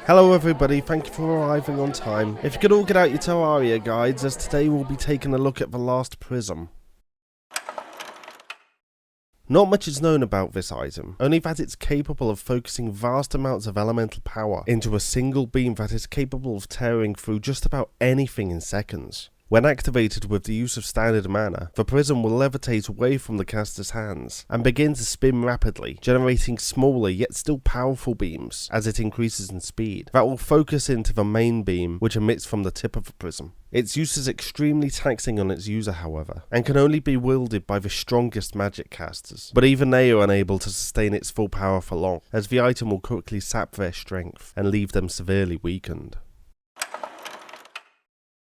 Hello everybody, thank you for arriving on time. If you could all get out your Terraria guides, as today we'll be taking a look at the Last Prism. Not much is known about this item, only that it's capable of focusing vast amounts of elemental power into a single beam that is capable of tearing through just about anything in seconds. When activated with the use of standard mana, the prism will levitate away from the caster's hands and begin to spin rapidly, generating smaller yet still powerful beams as it increases in speed, that will focus into the main beam which emits from the tip of the prism. Its use is extremely taxing on its user however, and can only be wielded by the strongest magic casters, but even they are unable to sustain its full power for long, as the item will quickly sap their strength and leave them severely weakened.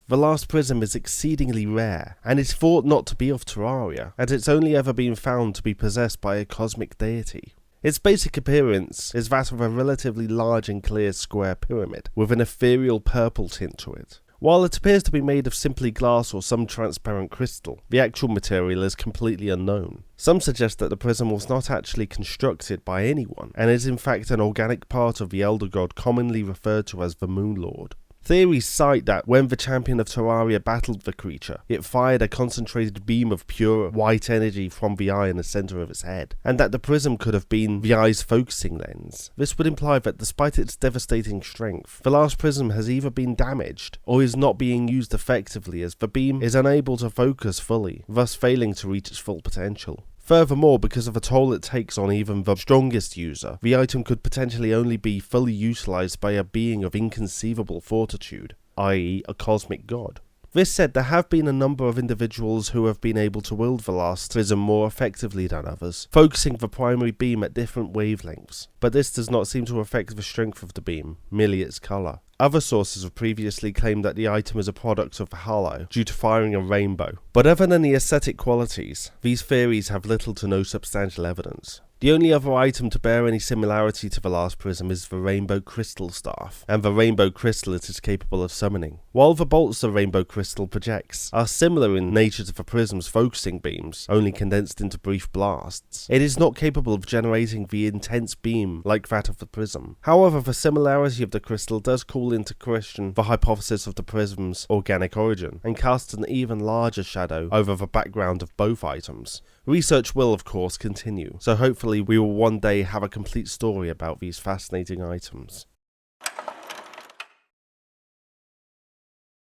The Last Prism is exceedingly rare, and is thought not to be of Terraria, as it's only ever been found to be possessed by a cosmic deity. Its basic appearance is that of a relatively large and clear square pyramid, with an ethereal purple tint to it. While it appears to be made of simply glass or some transparent crystal, the actual material is completely unknown. Some suggest that the prism was not actually constructed by anyone, and is in fact an organic part of the elder god commonly referred to as the Moon Lord. Theories cite that when the champion of Terraria battled the creature, it fired a concentrated beam of pure white energy from the eye in the centre of its head, and that the prism could have been the eye's focusing lens. This would imply that despite its devastating strength, the Last Prism has either been damaged, or is not being used effectively as the beam is unable to focus fully, thus failing to reach its full potential. Furthermore, because of the toll it takes on even the strongest user, the item could potentially only be fully utilised by a being of inconceivable fortitude, i.e. a cosmic god. This said, there have been a number of individuals who have been able to wield the Last Prism more effectively than others, focusing the primary beam at different wavelengths, but this does not seem to affect the strength of the beam, merely its colour. Other sources have previously claimed that the item is a product of the Hollow, due to firing a rainbow, but other than the aesthetic qualities, these theories have little to no substantial evidence. The only other item to bear any similarity to the Last Prism is the Rainbow Crystal Staff, and the Rainbow Crystal it is capable of summoning. While the bolts the Rainbow Crystal projects are similar in nature to the Prism's focusing beams, only condensed into brief blasts, it is not capable of generating the intense beam like that of the Prism. However, the similarity of the crystal does call into question the hypothesis of the Prism's organic origin, and casts an even larger shadow over the background of both items. Research will, of course, continue, so hopefully we will one day have a complete story about these fascinating items.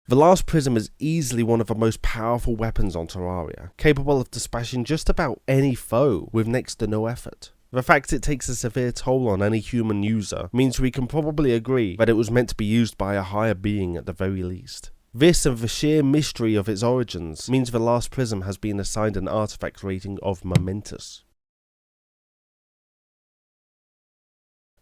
The Last Prism is easily one of the most powerful weapons on Terraria, capable of dispatching just about any foe with next to no effort. The fact it takes a severe toll on any human user means we can probably agree that it was meant to be used by a higher being at the very least. This and the sheer mystery of its origins means the Last Prism has been assigned an artifact rating of momentous.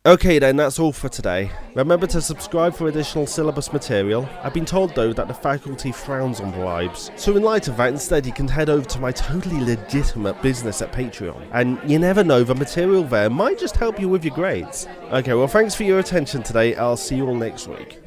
Okay then, that's all for today. Remember to subscribe for additional syllabus material. I've been told though that the faculty frowns on bribes, so in light of that instead you can head over to my totally legitimate business at Patreon, and you never know, the material there might just help you with your grades. Okay, well thanks for your attention today, I'll see you all next week.